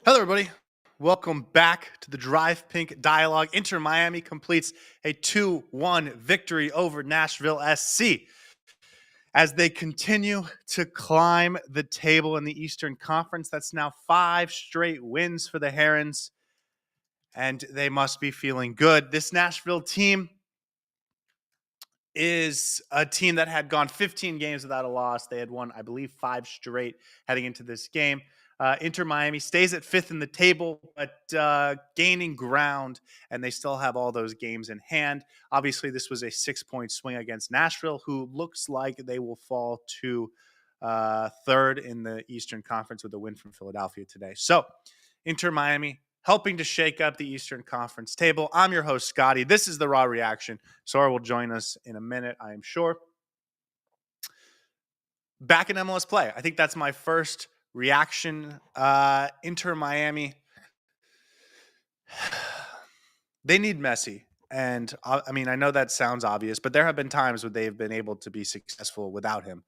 Hello, everybody. Welcome back to the Drive Pink Dialogue. Inter Miami completes a 2-1 victory over Nashville SC as they continue to climb the table in the Eastern Conference. That's now 5 straight wins for the Herons, and they must be feeling good. This Nashville team is a team that had gone 15 games without a loss. They had won, I believe, 5 straight heading into this game. Inter Miami stays at 5th in the table, but gaining ground, and they still have all those games in hand. Obviously, this was a 6-point swing against Nashville, who looks like they will fall to 3rd in the Eastern Conference with a win from Philadelphia today. So, Inter Miami helping to shake up the Eastern Conference table. I'm your host, Scotty. This is the Raw Reaction. Saur will join us in a minute, I am sure. Back in MLS play. I think that's my first reaction. Inter Miami. They need Messi. And I mean, I know that sounds obvious, but there have been times where they've been able to be successful without him.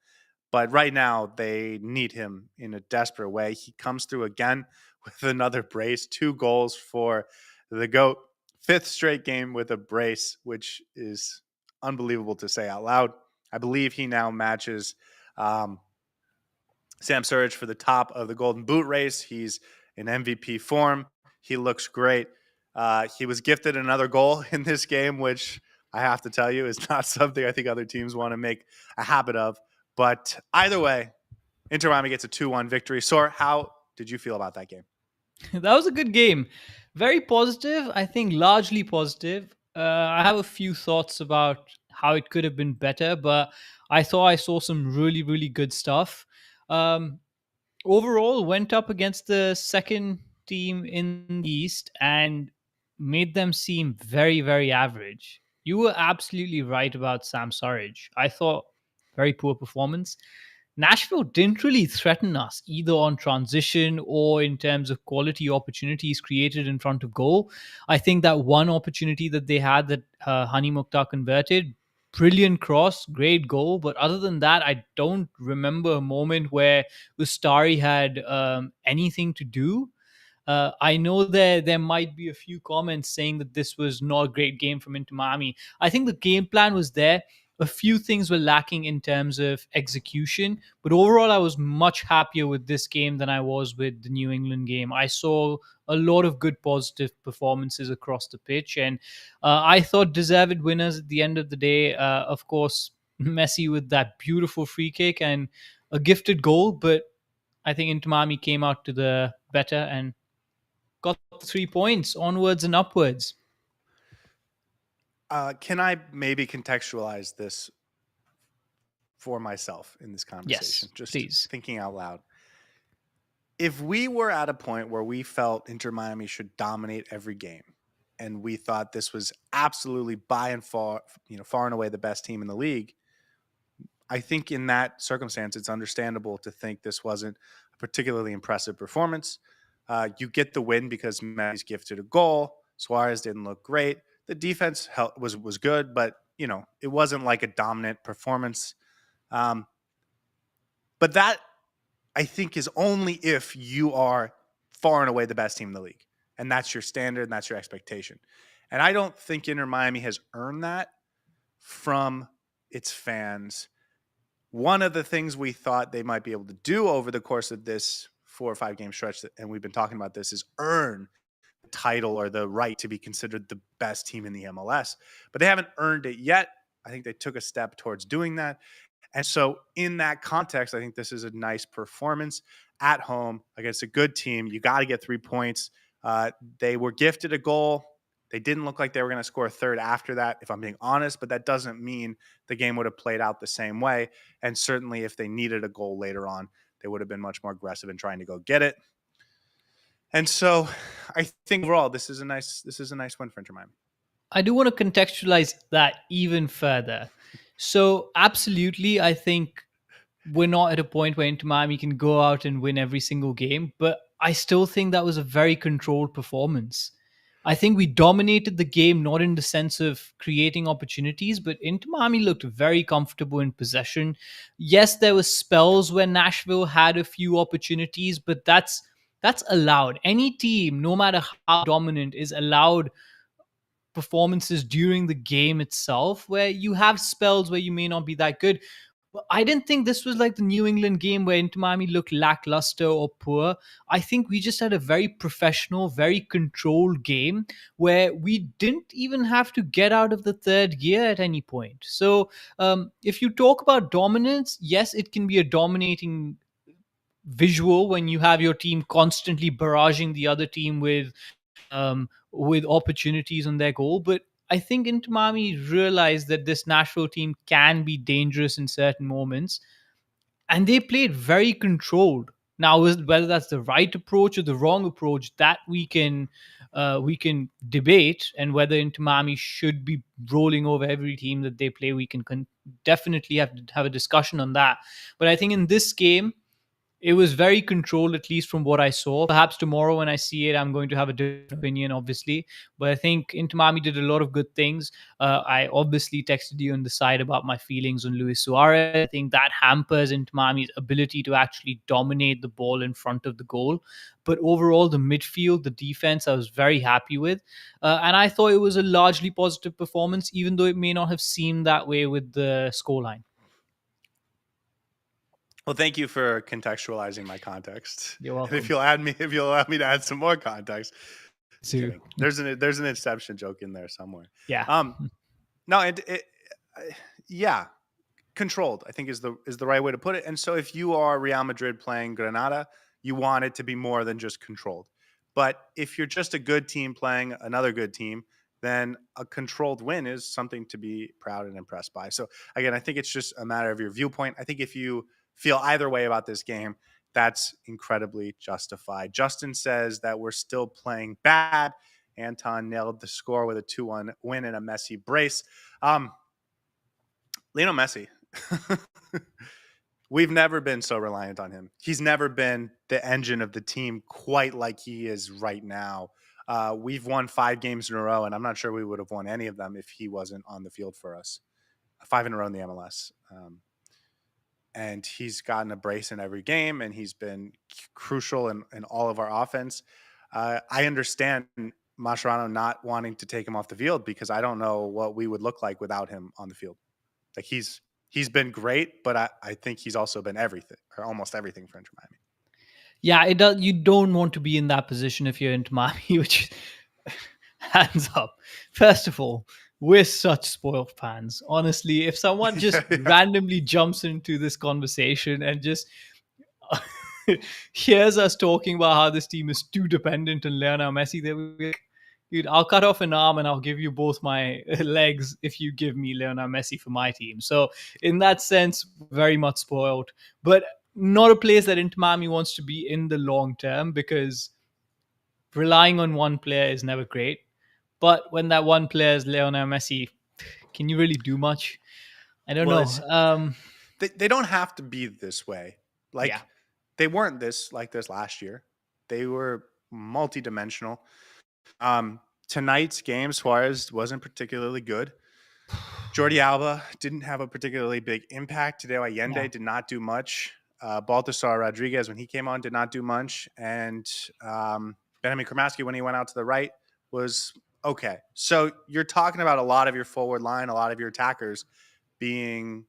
But right now, they need him in a desperate way. He comes through again with another brace, 2 goals for the GOAT. 5th straight game with a brace, which is unbelievable to say out loud. I believe he now matches Sam Suarez for the top of the Golden Boot race. He's in MVP form. He looks great. He was gifted another goal in this game, which I have to tell you is not something I think other teams want to make a habit of. But either way, Inter Miami gets a 2-1 victory. Saur, how did you feel about that game? That was a good game. Very positive. I think largely positive. I have a few thoughts about how it could have been better, but I thought I saw some really, really good stuff. Um, Overall, went up against the second team in the East and made them seem very, very average. You were absolutely right about Sam Surridge. I thought very poor performance. Nashville didn't really threaten us either on transition or in terms of quality opportunities created in front of goal. I think that one opportunity that they had that Hani Mukhtar converted, brilliant cross, great goal. But other than that, I don't remember a moment where Ustari had anything to do. I know there might be a few comments saying that this was not a great game from Inter Miami. I think the game plan was there. A few things were lacking in terms of execution, but overall, I was much happier with this game than I was with the New England game. I saw a lot of good positive performances across the pitch, and I thought deserved winners at the end of the day. Of course, Messi with that beautiful free kick and a gifted goal, but I think Inter Miami came out to the better and got the 3 points onwards and upwards. Can I maybe contextualize this for myself in this Yes, conversation? Just please. thinking out loud. If we were at a point where we felt Inter Miami should dominate every game, and we thought this was absolutely by and far, far and away the best team in the league, I think in that circumstance, it's understandable to think this wasn't a particularly impressive performance. You get the win because Messi's gifted a goal. Suarez didn't look great. The defense was good, but it wasn't like a dominant performance. But that I think is only if you are far and away the best team in the league, and that's your standard and that's your expectation. And I don't think Inter Miami has earned that from its fans. One of the things we thought they might be able to do over the course of this 4 or 5 game stretch, and we've been talking about this, is earn the title or the right to be considered the best team in the MLS. But they haven't earned it yet. I think they took a step towards doing that. And so, in that context, I think this is a nice performance at home against a good team. You got to get 3 points. They were gifted a goal. They didn't look like they were going to score a third after that, if I'm being honest, but that doesn't mean the game would have played out the same way. And certainly, if they needed a goal later on, they would have been much more aggressive in trying to go get it. And so, I think overall, this is a nice win for Inter Miami. I do want to contextualize that even further. So, absolutely, I think we're not at a point where Inter Miami can go out and win every single game, but I still think that was a very controlled performance. I think we dominated the game, not in the sense of creating opportunities, but Inter Miami looked very comfortable in possession. Yes, there were spells where Nashville had a few opportunities, but that's That's allowed. Any team, no matter how dominant, is allowed performances during the game itself where you have spells where you may not be that good. But I didn't think this was like the New England game where Inter Miami looked lackluster or poor. I think we just had a very professional, very controlled game where we didn't even have to get out of the third gear at any point. So, if you talk about dominance, yes, it can be a dominating visual when you have your team constantly barraging the other team with opportunities on their goal. But I think Inter Miami realized that this Nashville team can be dangerous in certain moments, and they played very controlled. Now, whether that's the right approach or the wrong approach, that we can debate, and whether Inter Miami should be rolling over every team that they play, we can definitely have a discussion on that. But I think in this game, it was very controlled, at least from what I saw. Perhaps tomorrow when I see it, I'm going to have a different opinion, obviously. But I think Inter Miami did a lot of good things. I obviously texted you on the side about my feelings on Luis Suarez. I think that hampers Inter Miami's ability to actually dominate the ball in front of the goal. But overall, the midfield, the defense, I was very happy with. And I thought it was a largely positive performance, even though it may not have seemed that way with the scoreline. Well, thank you for contextualizing my context. You're And if welcome. you'll allow me to add some more context. Just So, kidding. There's an Inception joke in there somewhere. yeah. No, yeah, controlled, I think is the right way to put it. And so if you are Real Madrid playing Granada, you want it to be more than just controlled. But if you're just a good team playing another good team, then a controlled win is something to be proud and impressed by. So again, I think it's just a matter of your viewpoint. I think if you feel either way about this game, that's incredibly justified. Justin says that we're still playing bad. Anton nailed the score with a 2-1 win and a Messi brace. Lionel Messi. We've never been so reliant on him. He's never been the engine of the team quite like he is right now. We've won 5 games in a row, and I'm not sure we would have won any of them if he wasn't on the field for us. 5 in a row in the MLS. And he's gotten a brace in every game, and he's been crucial in all of our offense. I understand Mascherano not wanting to take him off the field because I don't know what we would look like without him on the field. Like he's been great, but I think he's also been everything or almost everything for Inter Miami. Yeah, it does. You don't want to be in that position if you're into Miami, which hands up. First of all, we're such spoiled fans. Honestly, if someone just Yeah. randomly jumps into this conversation and just hears us talking about how this team is too dependent on Lionel Messi, they will be like, dude, I'll cut off an arm and I'll give you both my legs if you give me Lionel Messi for my team. So, in that sense, very much spoiled. But not a place that Inter Miami wants to be in the long term, because relying on one player is never great. But when that one player is Lionel Messi, can you really do much? I don't Well, know. they don't have to be this way. Yeah. Like they weren't like this last year. They were multidimensional. Tonight's game, Suarez wasn't particularly good. Jordi Alba didn't have a particularly big impact. Tadeo Allende Yeah. did not do much. Baltasar Rodriguez, when he came on, did not do much. And Benjamin Kramaski, when he went out to the right, was okay. So you're talking about a lot of your forward line, a lot of your attackers being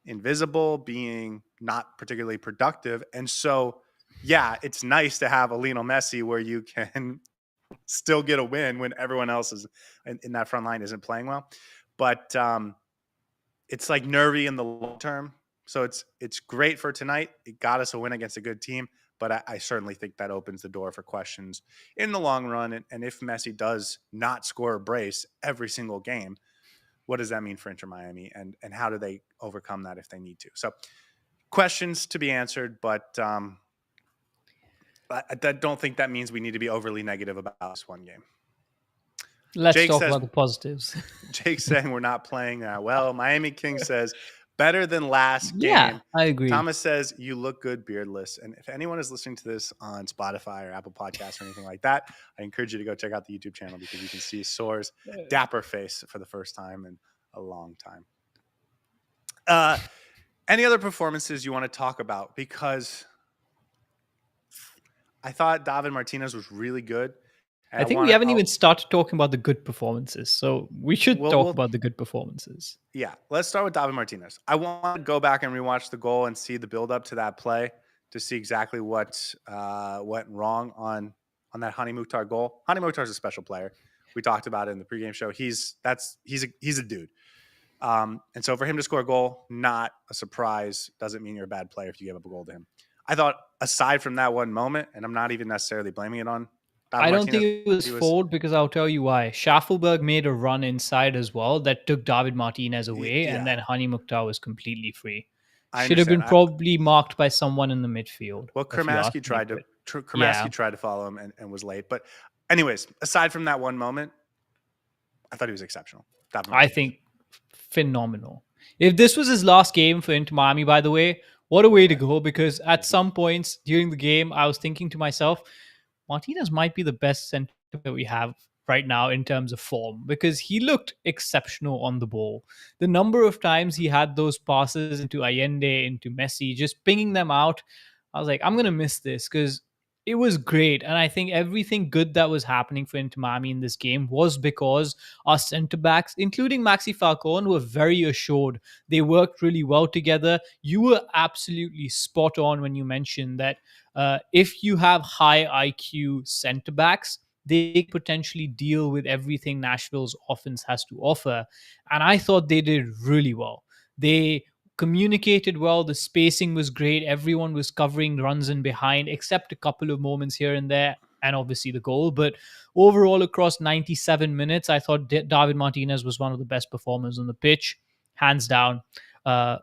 invisible, being not particularly productive. And so, yeah, it's nice to have a Lionel Messi where you can still get a win when everyone else is in that front line isn't playing well. But it's like nervy in the long term. So it's great for tonight. It got us a win against a good team, but I certainly think that opens the door for questions in the long run. And if Messi does not score a brace every single game, what does that mean for Inter Miami? And how do they overcome that if they need to? So questions to be answered, but I don't think that means we need to be overly negative about this one game. Let's Jake talk says, about the positives. Jake's saying we're not playing that well. Miami King says better than last Yeah, game. I agree. Thomas says you look good beardless. And if anyone is listening to this on Spotify or Apple Podcasts or anything like that, I encourage you to go check out the YouTube channel because you can see Saur's dapper face for the first time in a long time. Any other performances you want to talk about? Because I thought David Martinez was really good. And I I think we want haven't to, even started talking about the good performances, so we should talk we'll, about the good performances. yeah, let's start with David Martinez. I want to go back and rewatch the goal and see the build up to that play to see exactly what went wrong on that Hani Mukhtar goal. Hani Mukhtar is a special player. We talked about it in the pregame show. He's a dude. And so for him to score a goal, not a surprise, doesn't mean you're a bad player if you give up a goal to him. I thought aside from that one moment, and I'm not even necessarily blaming it on David I don't think Martinez, it was he was forward because I'll tell you why. Schaffelberg made a run inside as well that took David Martinez away, and yeah, then Hani Mukhtar was completely free. I Should have been understand. probably marked by someone in the midfield, Well, if you ask Kremasky me. tried to But yeah, Kremasky tried to follow him and was late. But anyways, aside from that one moment, I thought he was exceptional. David I Martinez. think phenomenal. If this was his last game for Inter Miami, by the way, what a way to go. Because at some points during the game, I was thinking to myself, Martinez might be the best center that we have right now in terms of form because he looked exceptional on the ball. The number of times he had those passes into Allende, into Messi, just pinging them out, I was like, I'm going to miss this because it was great. And I think everything good that was happening for Inter Miami in this game was because our centre backs, including Maxi Falcone, were very assured. They worked really well together. You were absolutely spot on when you mentioned that if you have high IQ centre backs, they potentially deal with everything Nashville's offense has to offer. And I thought they did really well. They communicated well. The spacing was great. Everyone was covering runs in behind, except a couple of moments here and there, and obviously the goal. But overall, across 97 minutes, I thought David Martinez was one of the best performers on the pitch, hands down. Uh,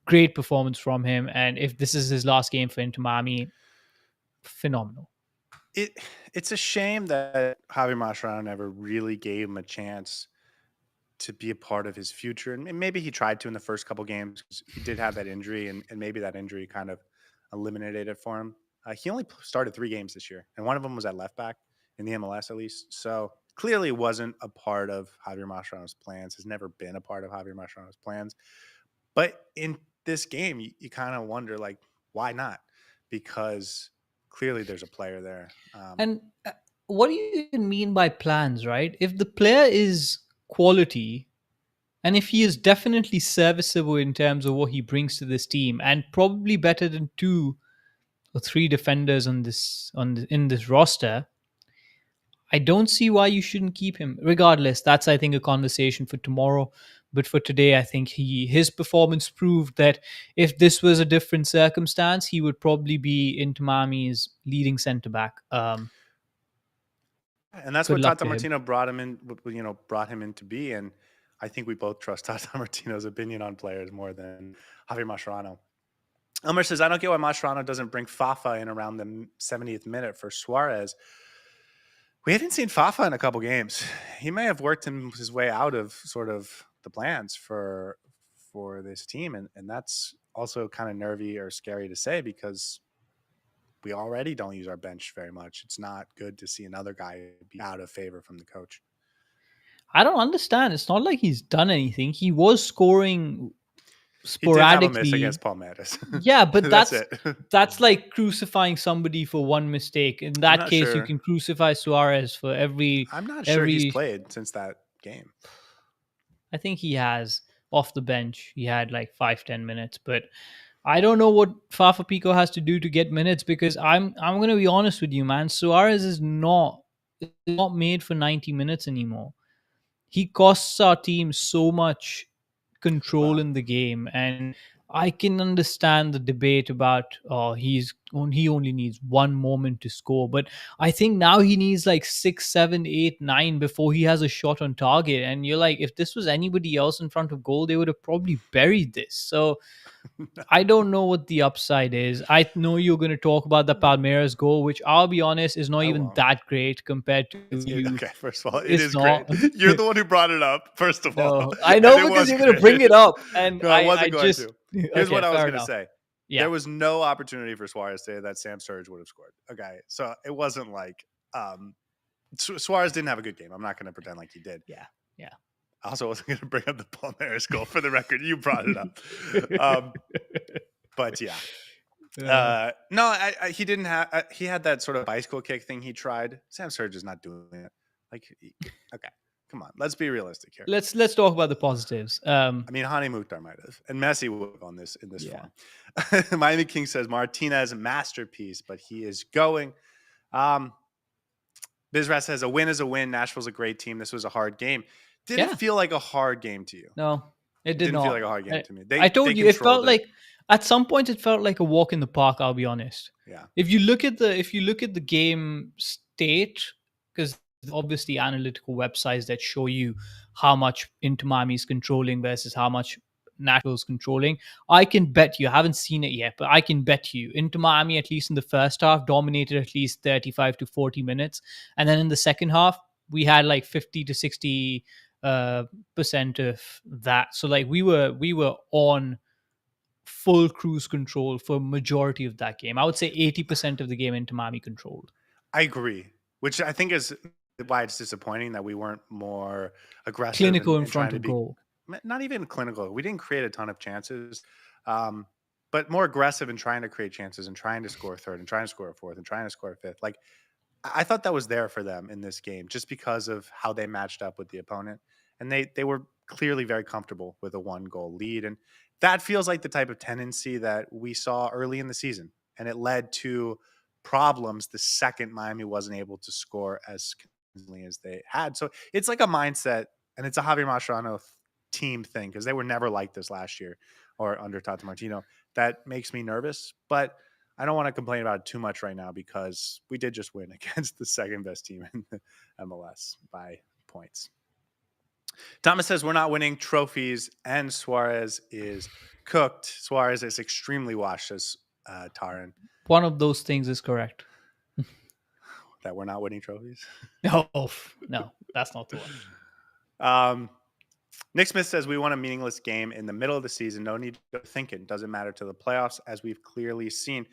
Great performance from him. And if this is his last game for Inter Miami, phenomenal. It it's a shame that Javier Mascherano never really gave him a chance to be a part of his future. And maybe he tried to in the first couple games 'cause he did have that injury, and maybe that injury kind of eliminated it for him. He only started 3 games this year, and one of them was at left back in the MLS at least. So clearly wasn't a part of Javier Mascherano's plans, has never been a part of Javier Mascherano's plans. But in this game, you kind of wonder, like, why not? Because clearly there's a player there. And what do you even mean by plans, right? If the player is quality, and if he is definitely serviceable in terms of what he brings to this team, and probably better than 2 or 3 defenders in this roster, I don't see why you shouldn't keep him. Regardless, that's I think a conversation for tomorrow. But for today, I think his performance proved that if this was a different circumstance, he would probably be Inter Miami's leading centre back. And that's Good what luck Tata to him. Martino brought him in, brought him in to be. And I think we both trust Tata Martino's opinion on players more than Javier Mascherano. Elmer says, I don't get why Mascherano doesn't bring Fafa in around the 70th minute for Suarez. We haven't seen Fafa in a couple games. He may have worked his way out of sort of the plans for this team. And that's also kind of nervy or scary to say because we already don't use our bench very much. It's not good to see another guy be out of favor from the coach. I don't understand. It's not like he's done anything. He was scoring He did have a miss sporadically. against Palmeiras. Yeah, but That's it. that's like crucifying somebody for one mistake. In I'm that not case, you sure. can crucify Suarez for I'm not sure he's every. played since that game. I think he has off the bench. He had like 5-10 minutes, but I don't know what Fafa Pico has to do to get minutes because I'm gonna be honest with you, man. Suarez is not made for 90 minutes anymore. He costs our team so much control Well, in the game, and I can understand the debate about he only needs one moment to score, but I think now he needs like 6, 7, 8, 9 before he has a shot on target. And you're like, if this was anybody else in front of goal, they would have probably buried this. So I don't know what the upside is. I know you're going to talk about the Palmeiras goal, which I'll be honest is not I even won't. that great compared to you. Okay, first of all, it It's is great. not. You're the one who brought it up, first of all. No, I And know it because was you're going to great. bring it up, and No, I I wasn't going just to. Here's okay, what I was fair going to enough. say. Yeah, There was no opportunity for Suarez today that Sam Sturridge would have scored. Okay. So it wasn't like Suarez didn't have a good game. I'm not going to pretend like he did. yeah, yeah. I also wasn't going to bring up the Palmeiras goal for the record. You brought it up. Um, but yeah, Uh, No, he didn't have. He had that sort of bicycle kick thing he tried. Sam Surge is not doing it. Like, okay, come on, let's be realistic here. let's talk about the positives. I mean, Hani Mukhtar might have, and Messi would have on this in this Yeah. form. Miami King says Martinez masterpiece, but he is going. Um, Bizrat says a win is a win. Nashville's a great team. This was a hard game. Did it Yeah. feel like a hard game to you? No, it It did didn't feel not. like a hard game to me. I They told you, it felt controlled it. like at some point it felt like a walk in the park. I'll be honest. Yeah. If you look at the game state, because obviously analytical websites that show you how much Inter Miami is controlling versus how much Nashville's controlling, I can bet you, I haven't seen it yet, but I can bet you Inter Miami, at least in the first half, dominated at least 35 to 40 minutes. And then in the second half, we had like 50 to 60 percent of that. So like we were on full cruise control for majority of that game. I would say 80% of the game Inter Miami controlled. I agree, which I think is why it's disappointing that we weren't more aggressive Clinical in and trying front to of be goal. not even clinical. We didn't create a ton of chances, but more aggressive in trying to create chances and trying to score a third and trying to score a fourth and trying to score a fifth. Like I thought that was there for them in this game just because of how they matched up with the opponent. And they were clearly very comfortable with a 1-goal lead. And that feels like the type of tendency that we saw early in the season. And it led to problems the second Miami wasn't able to score as consistently as they had. So it's like a mindset, and it's a Javier Mascherano team thing because they were never like this last year or under Tata Martino. That makes me nervous. But I don't want to complain about it too much right now because we did just win against the second best team in the MLS by points. Thomas says we're not winning trophies and Suarez is cooked. Suarez is extremely washed, says Taran, One of those things is correct. that we're not winning trophies. No, no, that's not the one. Nick Smith says we won a meaningless game in the middle of the season. No need to think it. Doesn't matter to the playoffs, as we've clearly seen.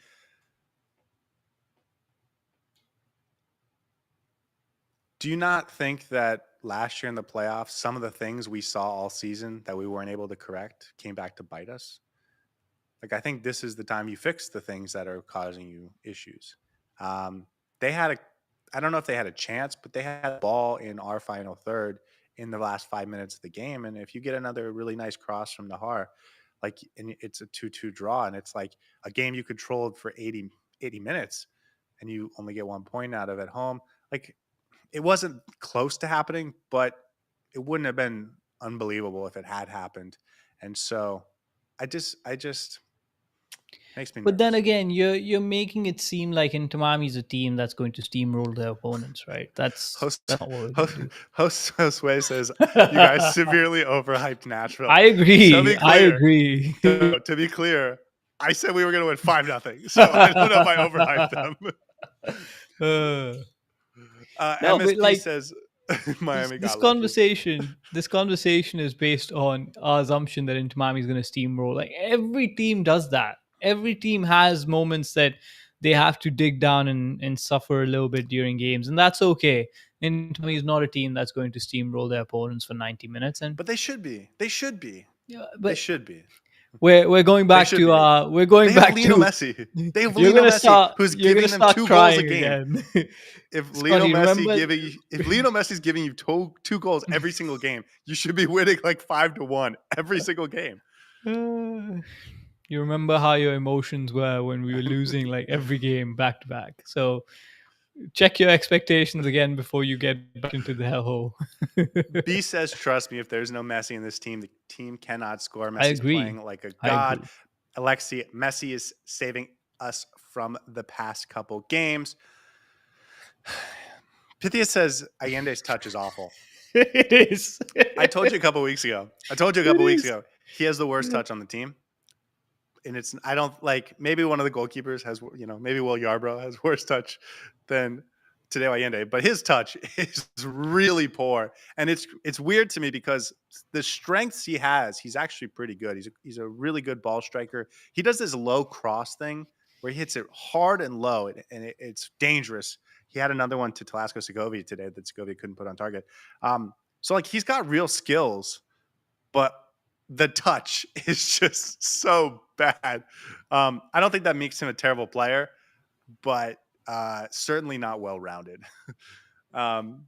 Do you not think that last year in the playoffs, some of the things we saw all season that we weren't able to correct came back to bite us? Like, I think this is the time you fix the things that are causing you issues. They had I don't know if they had a chance, but they had a ball in our final third in the last 5 minutes of the game. And if you get another really nice cross from Nahar, like, and it's a 2-2 draw, and it's like a game you controlled for 80 minutes and you only get 1 point out of at home. Like, it wasn't close to happening, but it wouldn't have been unbelievable if it had happened. And so I just makes me nervous. But then again, you're making it seem like Inter Miami's a team that's going to steamroll their opponents, right? That's not what we're going to do. Host Josue says you guys severely overhyped Nashville. I agree. To be clear, I agree. to be clear, I said we were going to win 5-0. So I don't know if I overhyped them. No, MSP but like says Miami this got lucky. conversation is based on our assumption that Inter Miami is going to steamroll. Like every team does that. Every team has moments that they have to dig down and suffer a little bit during games, and that's okay. Inter Miami is not a team that's going to steamroll their opponents for 90 minutes. But they should be. They should be. Yeah, They but should be. we're going back should to be. we're going They have back Lionel to Messi. They have you're Lionel gonna Messi, start who's you're giving gonna them start 2 goals a crying game. again. If Scotty, Lionel remember- Messi's giving you 2 goals every single game, you should be winning like 5-1 every single game. You remember how your emotions were when we were losing like every game back to back. So check your expectations again before you get back into the hellhole. B says, trust me, if there's no Messi in this team, the team cannot score. I Messi's agree. playing like a I god. agree. Alexi, Messi is saving us from the past couple games. Pythia says Allende's touch is awful. It is. I told you a couple weeks ago. He has the worst touch on the team. And it's, I don't like, maybe one of the goalkeepers has, maybe Will Yarbrough has worse touch than Tadeo Allende, but his touch is really poor. And it's weird to me because the strengths he has, he's actually pretty good. He's a really good ball striker. He does this low cross thing where he hits it hard and low, and it's dangerous. He had another one to Telasco Segovia today that Segovia couldn't put on target. So like he's got real skills, but the touch is just so bad. I don't think that makes him a terrible player, but certainly not well rounded. um,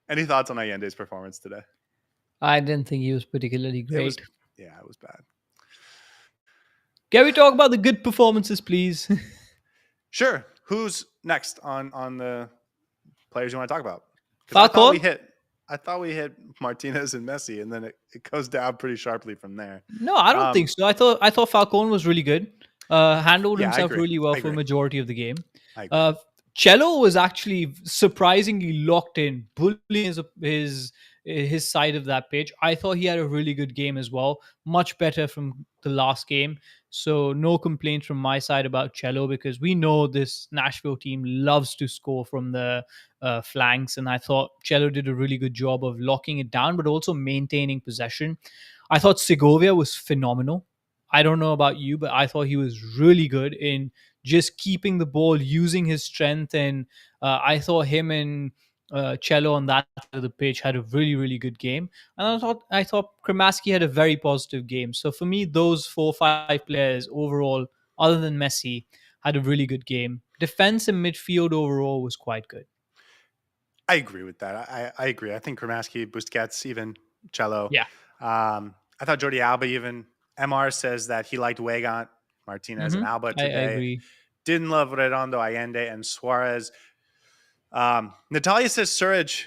any thoughts on Allende's performance today? I didn't think he was particularly It was, great. yeah, it was bad. Can we talk about the good performances, please? Sure. Who's next on the players you want to talk about? Because Falcon? I thought we hit Martinez and Messi, and then it goes down pretty sharply from there. No, I don't think so. I thought Falcon was really good. Handled Yeah, I himself agree. really well I for a agree. majority of the game. I agree. Uh, Cello was actually surprisingly locked in, bullying his side of that pitch. I thought he had a really good game as well, much better from the last game. So no complaints from my side about Cello because we know this Nashville team loves to score from the flanks, and I thought Cello did a really good job of locking it down, but also maintaining possession. I thought Segovia was phenomenal. I don't know about you, but I thought he was really good in just keeping the ball, using his strength, and I thought him and Cello on that side of the pitch had a really, really good game. And I thought Kremaski had a very positive game. So for me, those 4 or 5 players overall, other than Messi, had a really good game. Defense and midfield overall was quite good. I agree with that. I agree. I think Kremaski, Busquets, even Cello. Yeah. I thought Jordi Alba even. MR says that he liked Weigand, Martinez, and hmm Alba I today. agree. Didn't love Redondo, Allende, and Suarez. Natalia says Surridge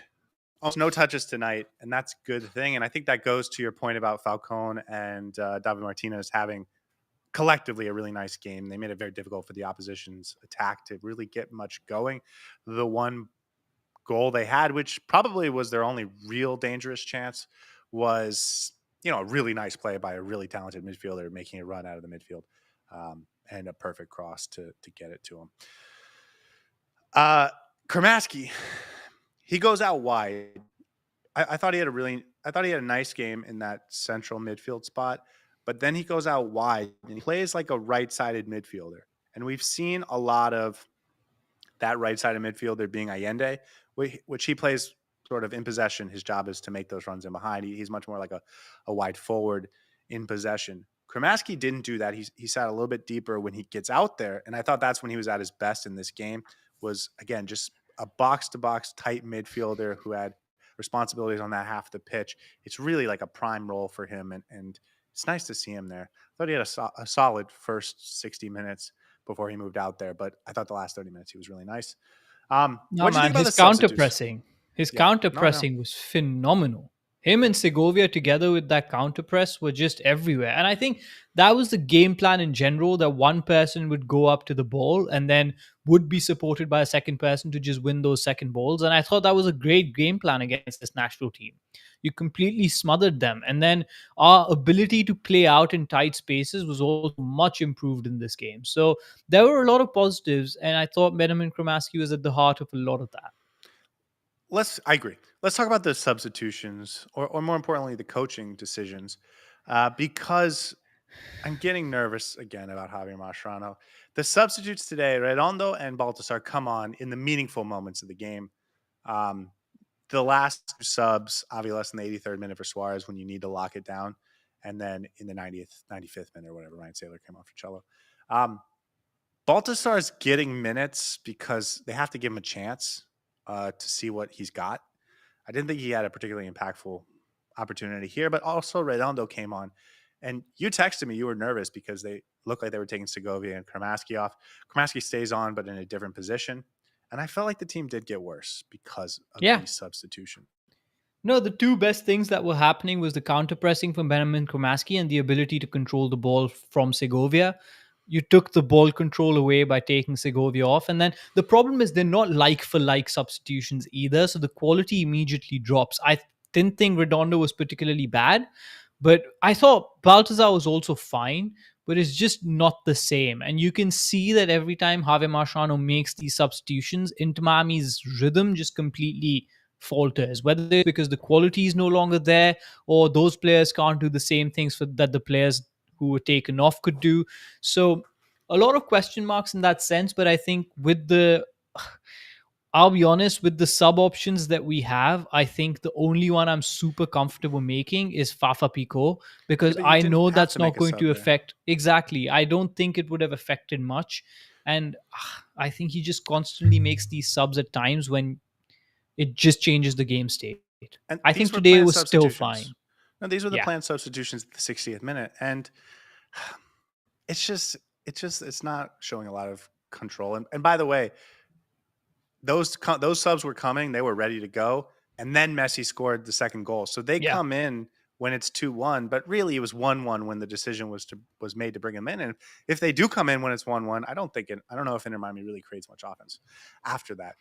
almost no touches tonight, and that's a good thing. And I think that goes to your point about Falcone and David Martinez having collectively a really nice game. They made it very difficult for the opposition's attack to really get much going. The one goal they had, which probably was their only real dangerous chance, was a really nice play by a really talented midfielder making a run out of the midfield, and a perfect cross to get it to him. Kremaski, he goes out wide. I thought he had a nice game in that central midfield spot, but then he goes out wide and he plays like a right-sided midfielder. And we've seen a lot of that right-sided midfielder being Allende, which he plays sort of in possession. His job is to make those runs in behind. He's much more like a wide forward in possession. Kremaski didn't do that. He sat a little bit deeper when he gets out there, and I thought that's when he was at his best in this game. Was again just a box-to-box tight midfielder who had responsibilities on that half of the pitch. It's really like a prime role for him, and it's nice to see him there. I thought he had a solid first 60 minutes before he moved out there, but I thought the last 30 minutes he was really nice. No, What do you think man, about his the counter substitutes? pressing, his Yeah, counter no, I know. pressing was phenomenal. Him and Segovia together with that counter press were just everywhere. And I think that was the game plan in general, that one person would go up to the ball and then would be supported by a second person to just win those second balls. And I thought that was a great game plan against this Nashville team. You completely smothered them. And then our ability to play out in tight spaces was also much improved in this game. So there were a lot of positives, and I thought Benjamin Kromaski was at the heart of a lot of that. I agree. Let's talk about the substitutions, or more importantly, the coaching decisions, because I'm getting nervous again about Javier Mascherano. The substitutes today, Redondo and Baltasar, come on in the meaningful moments of the game. Um, the last two subs, Aviles in the 83rd minute for Suarez when you need to lock it down, and then in the 90th, 95th minute or whatever, Ryan Saylor came off for Cello. Baltasar's getting minutes because they have to give him a chance to see what he's got. I didn't think he had a particularly impactful opportunity here, but also Redondo came on. And you texted me, you were nervous because they looked like they were taking Segovia and Kremaski off. Kremaski stays on, but in a different position. And I felt like the team did get worse because of Yeah. these substitutions. No, the two best things that were happening was the counter pressing from Benjamin Kromaski and the ability to control the ball from Segovia. You took the ball control away by taking Segovia off. And then the problem is they're not like for like substitutions either. So the quality immediately drops. I didn't think Redondo was particularly bad, but I thought Baltazar was also fine, but it's just not the same. And you can see that every time Javier Marchano makes these substitutions, Inter Miami's rhythm just completely falters, whether it's because the quality is no longer there or those players can't do the same things that the players who were taken off could do. So a lot of question marks in that sense, but I think with the I'll be honest, with the sub options that we have, I think the only one I'm super comfortable making is Fafa Pico, Yeah, because but you I didn't know have that's to make not a going sub to there. affect exactly. I don't think it would have affected much. And I think he just constantly makes these subs at times when it just changes the game state. And I think these were today planned was still fine. substitutions. No, these were the Yeah. planned substitutions at the 60th minute, and it's just it's not showing a lot of control. And by the way, those subs were coming; they were ready to go, and then Messi scored the second goal. So they Yeah. come in when it's 2-1, but really it was 1-1 when the decision was made to bring them in. And if they do come in when it's 1-1, I don't know if Inter Miami really creates much offense after that.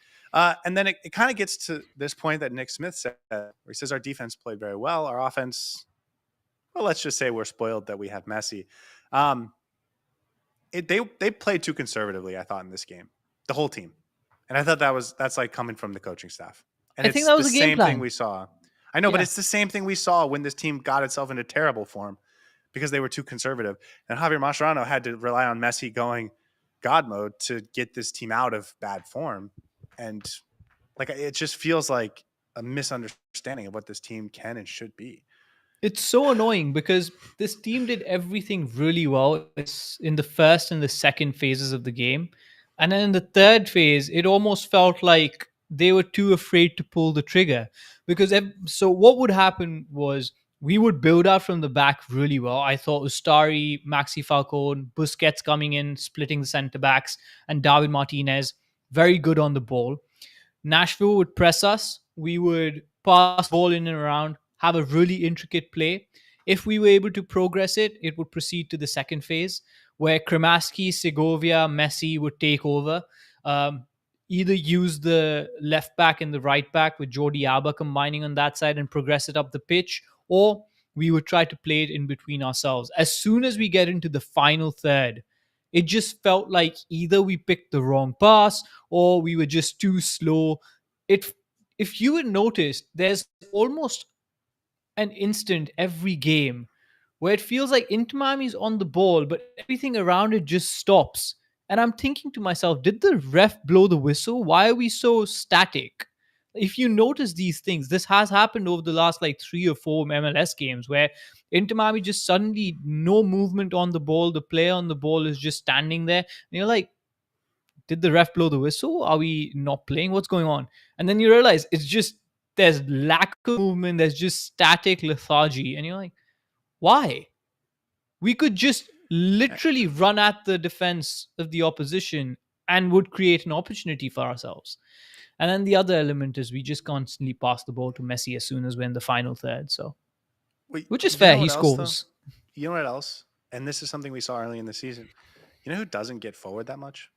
And then it kind of gets to this point that Nick Smith said, where he says our defense played very well, our offense. Well, let's just say we're spoiled that we have Messi. Um, they played too conservatively, I thought, in this game, the whole team, and I thought that's like coming from the coaching staff, and I think it's that the was a game same thing plan. we saw. I know, but Yeah. it's the same thing we saw when this team got itself into terrible form because they were too conservative, and Javier Mascherano had to rely on Messi going God mode to get this team out of bad form, and like it just feels like a misunderstanding of what this team can and should be. It's so annoying because this team did everything really well in the first and the second phases of the game. And then in the third phase, it almost felt like they were too afraid to pull the trigger. So what would happen was we would build out from the back really well. I thought Ustari, Maxi Falcone, Busquets coming in, splitting the centre backs, and David Martinez, very good on the ball. Nashville would press us. We would pass the ball in and around, have a really intricate play. If we were able to progress it, it would proceed to the second phase where Kremaski, Segovia, Messi would take over. Um, Either use the left back and the right back with Jordi Alba combining on that side and progress it up the pitch, or we would try to play it in between ourselves. As soon as we get into the final third, it just felt like either we picked the wrong pass or we were just too slow. It, if you had noticed, there's almost an instant every game where it feels like Inter Miami's on the ball, but everything around it just stops. And I'm thinking to myself, did the ref blow the whistle? Why are we so static? If you notice these things, this has happened over the last like 3 or 4 MLS games where Inter Miami just suddenly no movement on the ball. The player on the ball is just standing there. And you're like, did the ref blow the whistle? Are we not playing? What's going on? And then you realize it's just there's lack of movement, there's just static lethargy. And you're like, why? We could just literally run at the defense of the opposition and would create an opportunity for ourselves. And then the other element is we just constantly pass the ball to Messi as soon as we're in the final third. So, Wait, which is you fair. know He what else though? scores. You know what else? And this is something we saw early in the season. You know who doesn't get forward that much?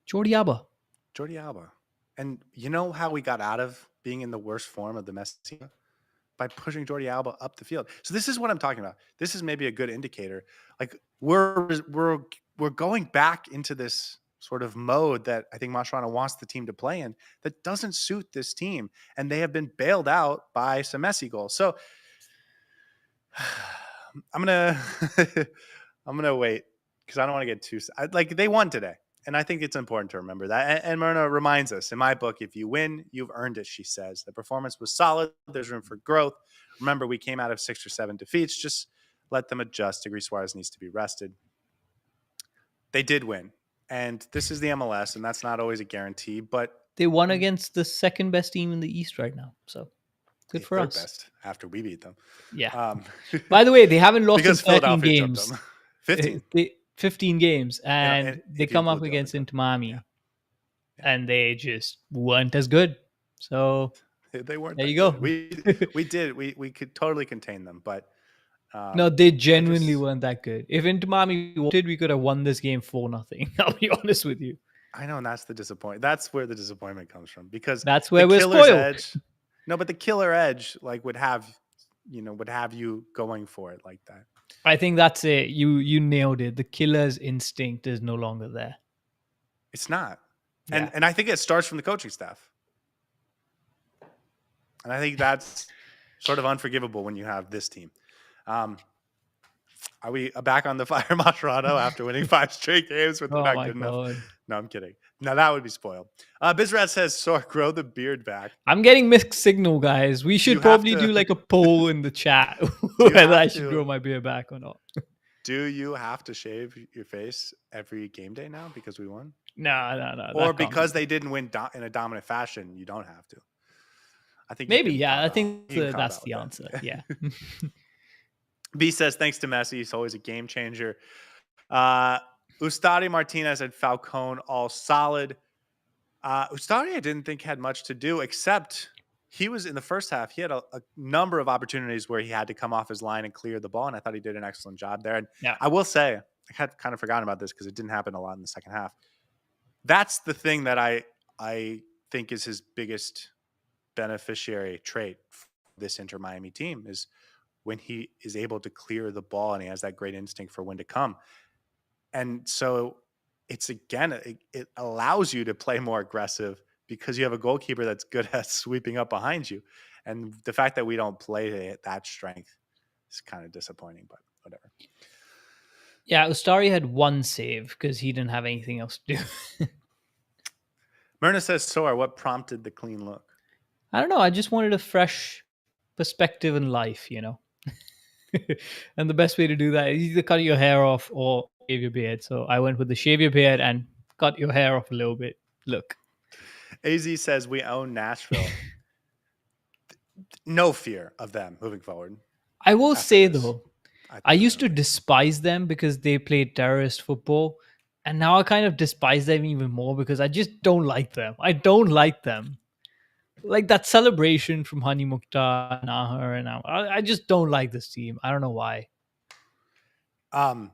Jordi Alba. Jordi Alba. And you know how we got out of being in the worst form of the Messi era? By pushing Jordi Alba up the field. So this is what I'm talking about. This is maybe a good indicator. Like we're going back into this sort of mode that I think Mascherano wants the team to play in that doesn't suit this team, and they have been bailed out by some Messi goals. So I'm gonna I'm gonna wait because I don't want to get too like they won today. And I think it's important to remember that. And Myrna reminds us in my book, if you win, you've earned it, she says. The performance was solid. There's room for growth. Remember, we came out of 6 or 7 defeats. Just let them adjust. Suarez needs to be rested. They did win. And this is the MLS, and that's not always a guarantee, but They won against the second best team in the East right now. So, good for third us. best after we beat them. Yeah. By the way, they haven't lost in because 13 Philadelphia jumped games. them. 15. 15 games, and they if you come up include the against overtime. Inter Miami, Yeah. and they just weren't as good. So They weren't there that you go. good. We could totally contain them, but No, they genuinely weren't that good. If Inter Miami wanted, we could have won this game 4-0. I'll be honest with you. I know, and that's the disappointment. That's where the disappointment comes from because That's where the we're killer's spoiled. edge. No, but the killer edge like would have you going for it like that. I think that's it. You nailed it. The killer's instinct is no longer there. It's not. Yeah. And I think it starts from the coaching staff. And I think that's sort of unforgivable when you have this team. Are we back on the fire, Mascherano, after winning 5 straight games, but they're Oh not my good enough? god. No, I'm kidding. No, that would be spoiled. Bizrat says, Saur, grow the beard back. I'm getting mixed signal, guys. We You should have probably to- do like a poll in the chat You whether have I should to- grow my beard back or not. Do you have to shave your face every game day now because we won? No. Or because they didn't win in a dominant fashion, you don't have to? I think you Maybe, can yeah. carve I out. think You can carve that's out the with answer. that. Yeah. B says, thanks to Messi, he's always a game changer. Ustari, Martinez, and Falcone all solid. Ustari, I didn't think had much to do, except he was in the first half. He had a number of opportunities where he had to come off his line and clear the ball, and I thought he did an excellent job there. And Yeah. I will say, I had kind of forgotten about this because it didn't happen a lot in the second half. That's the thing that I think is his biggest beneficiary trait for this Inter Miami team is when he is able to clear the ball and he has that great instinct for when to come. And so it's again, it allows you to play more aggressive because you have a goalkeeper that's good at sweeping up behind you. And the fact that we don't play at that strength is kind of disappointing, but whatever. Yeah, Ustari had one save because he didn't have anything else to do. Myrna says, Saur, what prompted the clean look? I don't know. I just wanted a fresh perspective in life, and the best way to do that is either cut your hair off or shave your beard. So I went with the shave your beard and cut your hair off a little bit. Look. AZ says, we own Nashville. No fear of them moving forward. I will say, this. though, I used to despise them because they played terrorist football. And now I kind of despise them even more because I just don't like them. I don't like them. Like that celebration from Hani Mukhtar, Nahar, and I just don't like this team. I don't know why. You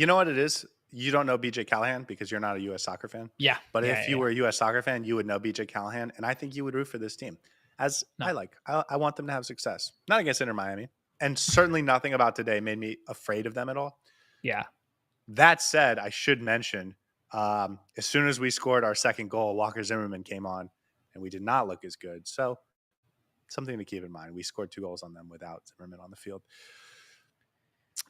know what it is? You don't know BJ Callahan because you're not a U.S. soccer fan. Yeah. But yeah, if you were a U.S. soccer fan, you would know BJ Callahan, and I think you would root for this team. As No. I want them to have success. Not against Inter Miami. And certainly nothing about today made me afraid of them at all. Yeah. That said, I should mention, as soon as we scored our second goal, Walker Zimmerman came on, and we did not look as good. So something to keep in mind. We scored 2 goals on them without Zimmerman on the field.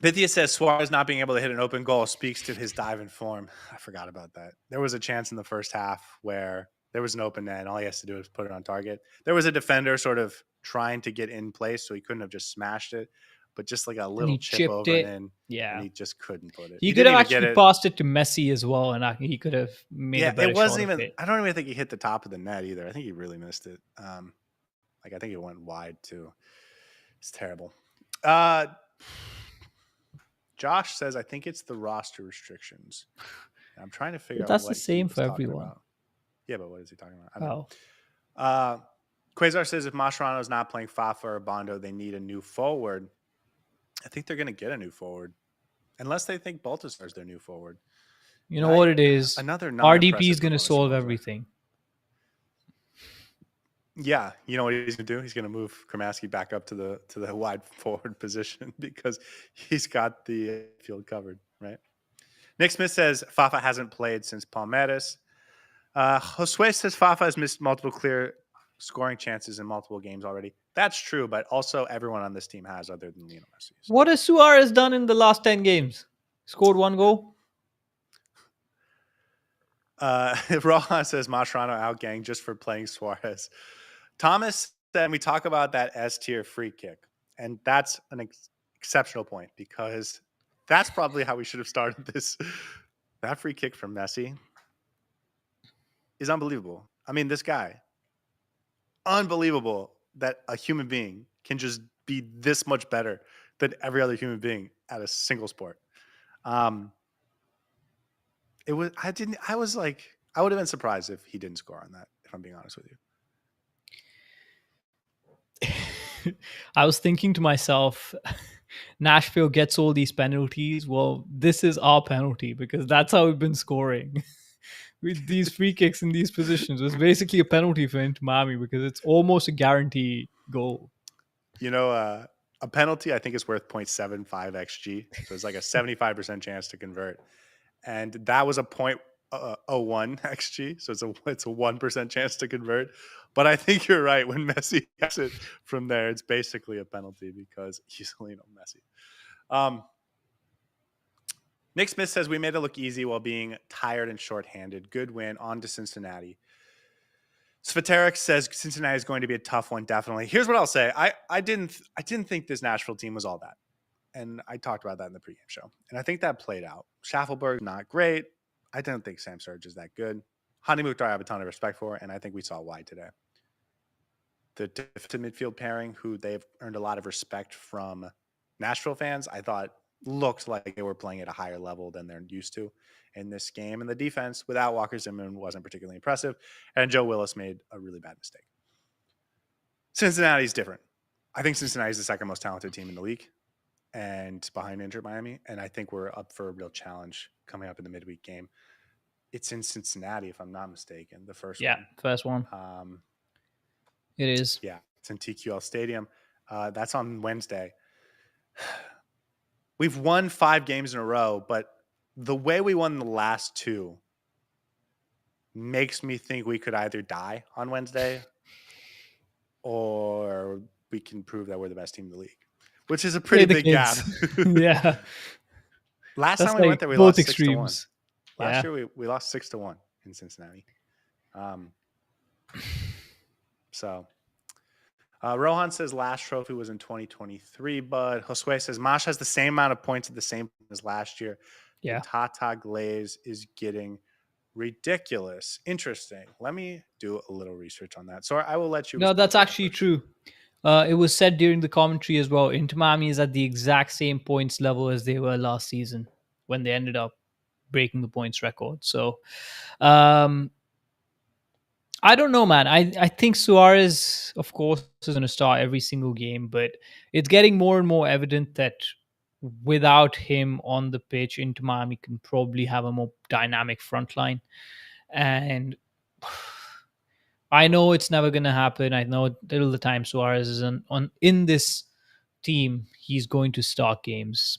Bithia says Suarez not being able to hit an open goal speaks to his dive in form. I forgot about that. There was a chance in the first half where there was an open net, and all he has to do is put it on target. There was a defender sort of trying to get in place, so he couldn't have just smashed it, but just like a little chip over and in, Yeah. and he just couldn't put it. He could have actually passed it to Messi as well, and he could have made a better it wasn't shot even. of it. I don't even think he hit the top of the net either. I think he really missed it. I think it went wide too. It's terrible. Josh says, I think it's the roster restrictions. I'm trying to figure out that's what the same he was for talking everyone. about. Yeah, but what is he talking about? I don't Oh. know. Quasar says, if Mascherano is not playing Fafa or Bondo, they need a new forward. I think they're going to get a new forward. Unless they think Baltasar is their new forward. You know what it is? Another RDP is going to solve everything. Yeah, you know what he's going to do? He's going to move Kramaski back up to the wide forward position because he's got the field covered, right? Nick Smith says Fafa hasn't played since Palmeiras. Josue says Fafa has missed multiple clear scoring chances in multiple games already. That's true, but also everyone on this team has, other than Lionel Messi. What has Suarez done in the last 10 games? Scored 1 goal? Rohan says Mascherano outgang just for playing Suarez. Thomas said we talk about that S tier free kick, and that's an exceptional point because that's probably how we should have started this. That free kick from Messi is unbelievable. I mean, this guy, unbelievable that a human being can just be this much better than every other human being at a single sport. I would have been surprised if he didn't score on that, if I'm being honest with you. I was thinking to myself, Nashville gets all these penalties. Well, this is our penalty because that's how we've been scoring. With these free kicks in these positions. It's basically a penalty for Inter Miami because it's almost a guaranteed goal. You know, a penalty I think is worth 0.75 xG. So it's like a 75% chance to convert. And that was a point 0.01 xG, so it's a 1% chance to convert. But I think you're right. When Messi gets it from there, it's basically a penalty because he's Lionel Messi. Nick Smith says we made it look easy while being tired and shorthanded. Good win. On to Cincinnati. Sveterek says Cincinnati is going to be a tough one, definitely. Here's what I'll say. I didn't think this Nashville team was all that. And I talked about that in the pregame show. And I think that played out. Schaffelberg, not great. I don't think Sam Surge is that good. Hani Mukhtar, I have a ton of respect for, and I think we saw why today. The defensive midfield pairing, who they've earned a lot of respect from Nashville fans, I thought looked like they were playing at a higher level than they're used to in this game. And the defense without Walker Zimmerman wasn't particularly impressive. And Joe Willis made a really bad mistake. Cincinnati's different. I think Cincinnati is the second most talented team in the league and behind Inter Miami. And I think we're up for a real challenge coming up in the midweek game. It's in Cincinnati, if I'm not mistaken, the first one. Yeah, first one. It is. Yeah, it's in TQL Stadium. That's on Wednesday. We've won 5 games in a row, but the way we won the last 2 makes me think we could either die on Wednesday or we can prove that we're the best team in the league, which is a pretty big gap. Yeah. Last time we went there, we lost 6-1. Last year, we lost 6-1 in Cincinnati. Rohan says last trophy was in 2023, but Josue says Mosh has the same amount of points at the same as last year. Yeah. The Tata Glaze is getting ridiculous. Interesting. Let me do a little research on that. So I will let you. No, that's actually true. It was said during the commentary as well. Inter Miami is at the exact same points level as they were last season when they ended up breaking the points record. So, I don't know, man. I think Suarez, of course, is going to start every single game, but it's getting more and more evident that without him on the pitch, Inter Miami can probably have a more dynamic front line. And I know it's never going to happen. I know till the time Suarez is in this team, he's going to start games.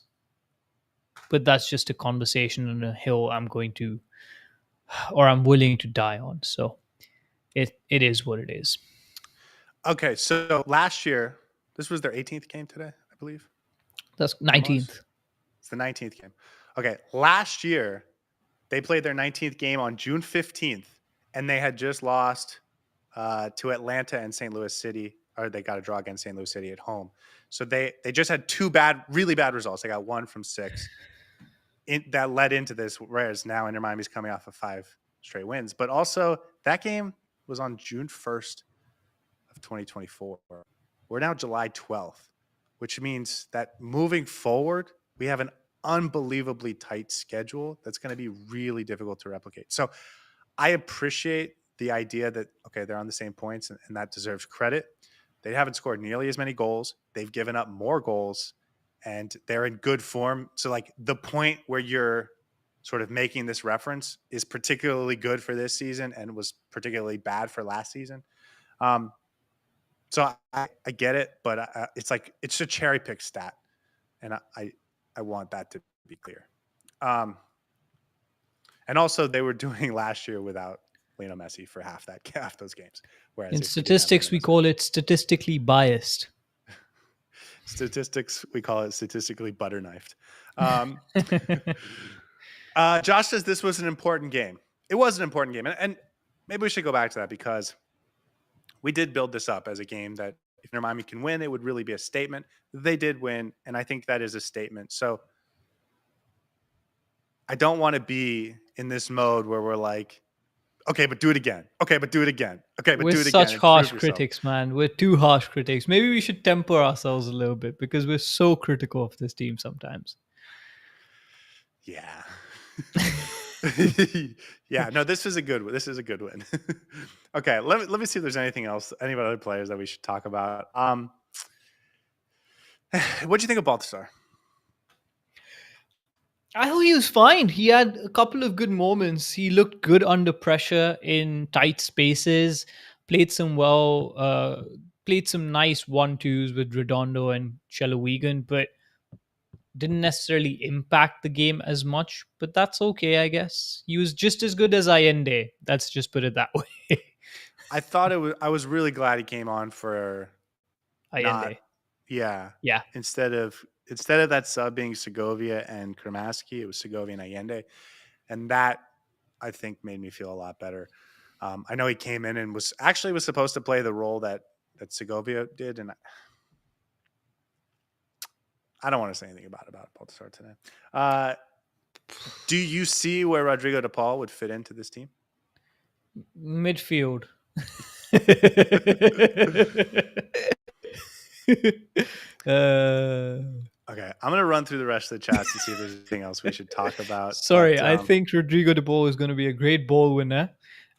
But that's just a conversation on a hill I'm willing to die on. So it is what it is. Okay, so last year, this was their 18th game today, I believe. That's 19th. It's the 19th game. Okay, last year, they played their 19th game on June 15th, and they had just lost to Atlanta and St. Louis City, or they got a draw against St. Louis City at home. So they just had 2 really bad results. They got 1 from 6. That led into this, whereas now Inter Miami's coming off of 5 straight wins. But also, that game was on June 1st of 2024. We're now July 12th, which means that moving forward, we have an unbelievably tight schedule that's going to be really difficult to replicate. So I appreciate the idea that, okay, they're on the same points and that deserves credit. They haven't scored nearly as many goals. They've given up more goals and they're in good form. So like the point where you're sort of making this reference is particularly good for this season and was particularly bad for last season. So I get it, but it's like, it's a cherry pick stat. And I want that to be clear. And also they were doing last year without Lionel Messi for half those games. Whereas in statistics, we call it statistically biased. Statistics, we call it statistically butter knifed. Josh says this was an important game. It was an important game. And maybe we should go back to that because we did build this up as a game that if Inter Miami can win, it would really be a statement. They did win, and I think that is a statement. So I don't want to be in this mode where we're like, okay, but do it again. Okay, but do it again. Okay, but do it again. We're such harsh critics, man. We're too harsh critics. Maybe we should temper ourselves a little bit because we're so critical of this team sometimes. Yeah. Yeah, no, this is a good win. Okay, let me see if there's anything else, any other players that we should talk about. What'd you think of Baltasar? I thought he was fine. He had a couple of good moments. He looked good under pressure in tight spaces, played some nice 1-2s with Redondo and Chelawigan, but didn't necessarily impact the game as much, but that's okay, I guess. He was just as good as Allende. Let's just put it that way. I was really glad he came on for not, Allende. yeah. Yeah. Instead of that sub being Segovia and Kramaski, it was Segovia and Allende, and that I think made me feel a lot better. I know he came in and was supposed to play the role that Segovia did, and I don't want to say anything about Baltasar today. Do you see where Rodrigo De Paul would fit into this team? Midfield. Okay, I'm gonna run through the rest of the chats to see if there's anything else we should talk about. Sorry, I think Rodrigo De Paul is going to be a great ball winner.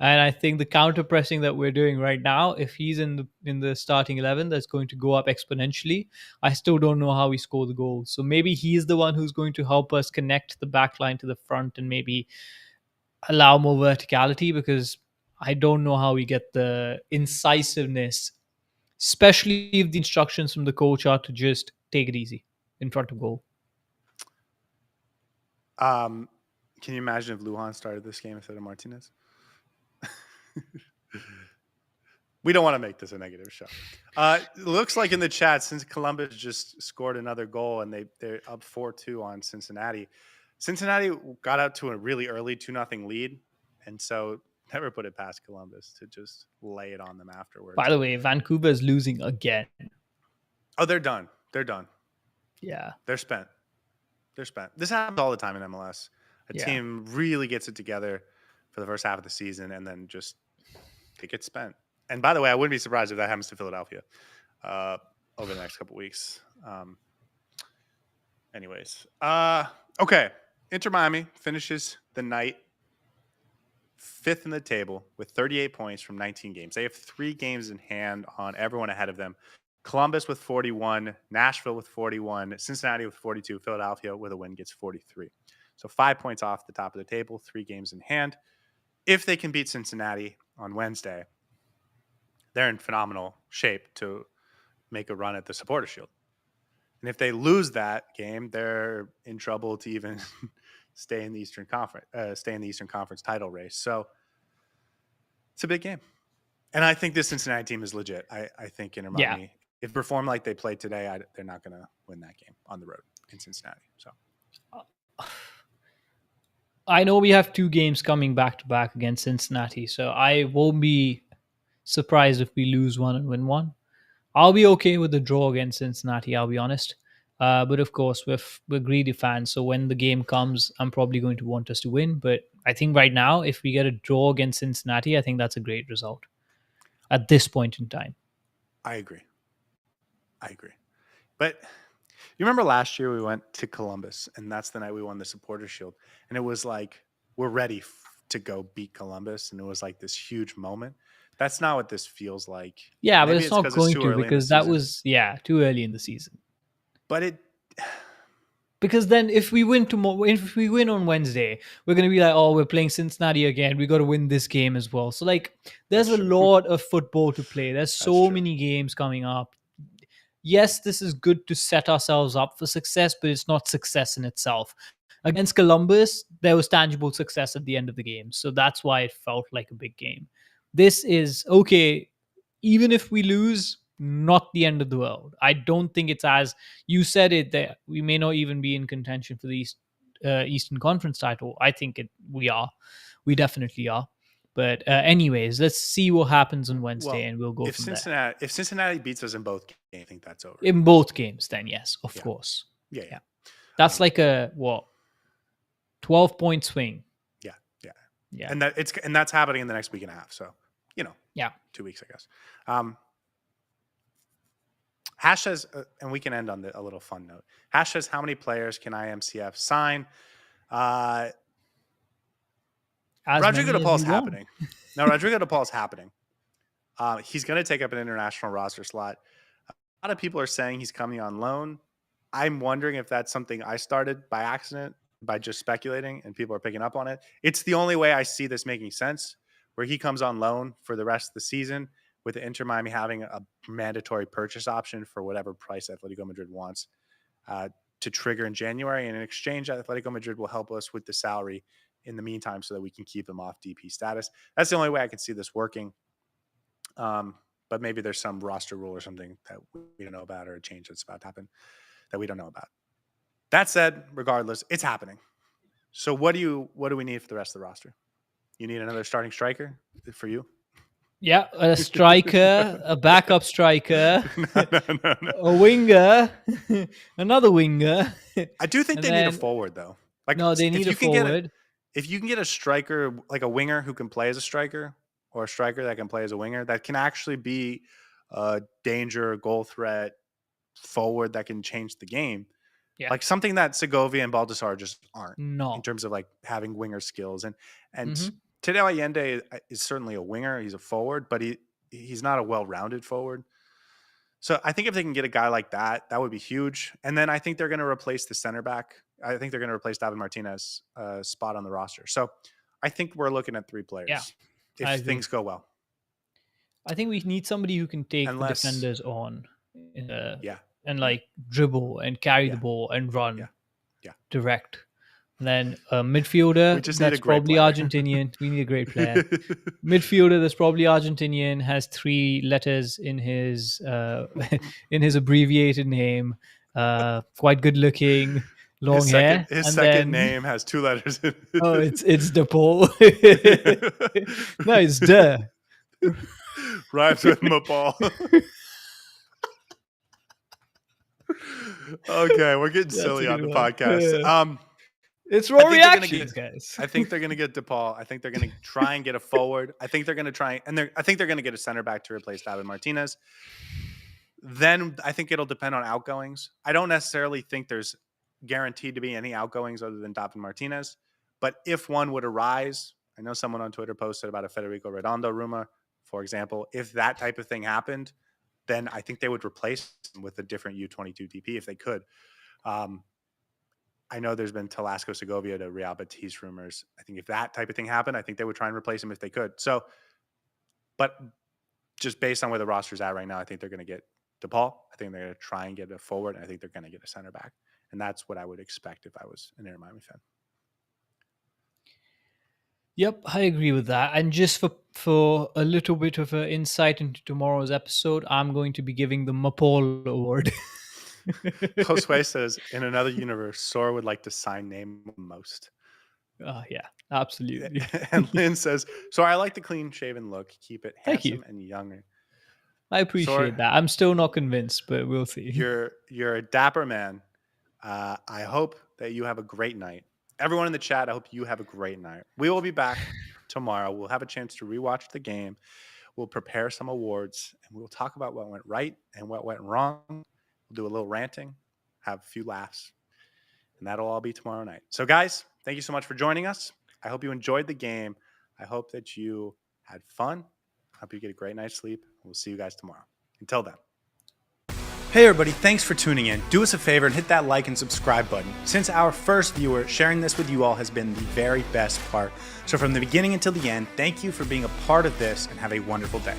And I think the counter pressing that we're doing right now, if he's in the starting 11, that's going to go up exponentially. I still don't know how we score the goals. So maybe he's the one who's going to help us connect the back line to the front and maybe allow more verticality, because I don't know how we get the incisiveness, especially if the instructions from the coach are to just take it easy in front of goal. Can you imagine if Lujan started this game instead of Martinez? We don't want to make this a negative show. Looks like in the chat, since Columbus just scored another goal and they're up 4-2 on Cincinnati. Cincinnati got out to a really early 2-0 lead, and so never put it past Columbus to just lay it on them afterwards. By the way, Vancouver is losing again. Oh, they're done. They're done. Yeah. They're spent. They're spent. This happens all the time in MLS. A team really gets it together for the first half of the season, and then just they get spent. And by the way, I wouldn't be surprised if that happens to Philadelphia over the next couple weeks. Anyways, okay. Inter Miami finishes the night 5th in the table with 38 points from 19 games. They have 3 games in hand on everyone ahead of them. Columbus with 41, Nashville with 41, Cincinnati with 42, Philadelphia with a win gets 43. So 5 points off the top of the table, 3 games in hand. If they can beat Cincinnati on Wednesday, they're in phenomenal shape to make a run at the Supporter Shield. And if they lose that game, they're in trouble to even stay in the Eastern Conference title race. So it's a big game. And I think this Cincinnati team is legit. I think Inter Miami, if they perform like they played today, they're not going to win that game on the road in Cincinnati. So I know we have 2 games coming back to back against Cincinnati, so I won't be surprised if we lose one and win one. I'll be okay with the draw against Cincinnati, I'll be honest. But of course, we're greedy fans, so when the game comes, I'm probably going to want us to win. But I think right now, if we get a draw against Cincinnati, I think that's a great result at this point in time. I agree. But you remember last year we went to Columbus, and that's the night we won the Supporter Shield. And it was like, we're ready to go beat Columbus. And it was like this huge moment. That's not what this feels like. Yeah, maybe but it's not going to, because that was, too early in the season. But because then if we win on Wednesday, we're going to be like, oh, we're playing Cincinnati again. We got to win this game as well. So like, there's a lot of football to play. There's so many games coming up. Yes, this is good to set ourselves up for success, but it's not success in itself. Against Columbus, there was tangible success at the end of the game. So that's why it felt like a big game. This is, okay, even if we lose, not the end of the world. I don't think it's, as you said it, that we may not even be in contention for the Eastern Conference title. I think we are. We definitely are. But anyways, let's see what happens on Wednesday, and we'll go from there. If Cincinnati beats us in both games, I think that's over. In both games, then yes, of course. Yeah. That's like a 12-point swing. Yeah. And that's happening in the next week and a half. So 2 weeks, I guess. Hash says, and we can end on a little fun note. Hash says, how many players can IMCF sign? Rodrigo De Paul's happening. No, Rodrigo De Paul's happening. He's going to take up an international roster slot. A lot of people are saying he's coming on loan. I'm wondering if that's something I started by accident, by just speculating, and people are picking up on it. It's the only way I see this making sense, where he comes on loan for the rest of the season, with Inter Miami having a mandatory purchase option for whatever price Atletico Madrid wants. to trigger in January. And in exchange, Atletico Madrid will help us with the salary in the meantime so that we can keep him off DP status. That's the only way I can see this working. But maybe there's some roster rule or something that we don't know about, or a change that's about to happen that we don't know about. That said, regardless, it's happening. So what do we need for the rest of the roster? You need another starting striker for you? Yeah, a striker, a backup striker, No. a winger, another winger. I do think And they need a then- forward, though. Like, No, they if need you a can get forward. if you can get a striker, like a winger who can play as a striker, or a striker that can play as a winger, that can actually be a danger, goal threat forward that can change the game. Yeah. Like something that Segovia and Baldassar just aren't No. in terms of like having winger skills. And Mhm. Tadeo Allende is certainly a winger. He's a forward, but he's not a well-rounded forward. So I think if they can get a guy like that, that would be huge. And then I think they're going to replace the center back. I think they're going to replace David Martinez spot on the roster. So I think we're looking at 3 players I if agree. things go well. I think we need somebody who can take Unless- the defenders on, Yeah. and like dribble and carry the Yeah. ball and run, Yeah. direct. And then a midfielder We just need a that's great probably player. Argentinian. We need a great player. Midfielder that's probably Argentinian, has 3 letters in his in his abbreviated name. Quite good looking, long hair. His and second then- name has 2 letters in it. Oh, it's DePaul. No, it's De. Rhymes with Mapal. Okay, we're getting That's silly a on the good one. podcast. Yeah. It's I raw think they're gonna reactions, get- guys. I think they're going to get DePaul. I think they're going to try and get a forward. I think they're going to try I think they're going to get a center back to replace David Martinez. Then I think it'll depend on outgoings. I don't necessarily think there's guaranteed to be any outgoings other than David Martinez. But if one would arise, I know someone on Twitter posted about a Federico Redondo rumor, for example. If that type of thing happened, then I think they would replace him with a different U22 DP if they could. I know there's been Talasco Segovia to Real Betis rumors. I think if that type of thing happened, I think they would try and replace him if they could. So, but just based on where the roster's at right now, I think they're going to get DePaul. I think they're going to try and get a forward. And I think they're going to get a center back. And that's what I would expect if I was an Inter Miami fan. Yep, I agree with that. And just for a little bit of an insight into tomorrow's episode, I'm going to be giving the Mapol Award. Josue says, in another universe, Saur would like to sign name most. Yeah, absolutely. And Lynn says, so I like the clean shaven look. Keep it Thank handsome you. and younger. I appreciate Saur, that. I'm still not convinced, but we'll see. You're a dapper man. I hope that you have a great night. Everyone in the chat, I hope you have a great night. We will be back tomorrow. We'll have a chance to rewatch the game. We'll prepare some awards, and we'll talk about what went right and what went wrong. We'll do a little ranting, have a few laughs, and that'll all be tomorrow night. So, guys, thank you so much for joining us. I hope you enjoyed the game. I hope that you had fun. I hope you get a great night's sleep. We'll see you guys tomorrow. Until then. Hey everybody, thanks for tuning in. Do us a favor and hit that like and subscribe button. Since our first viewer, sharing this with you all has been the very best part. So from the beginning until the end, thank you for being a part of this and have a wonderful day.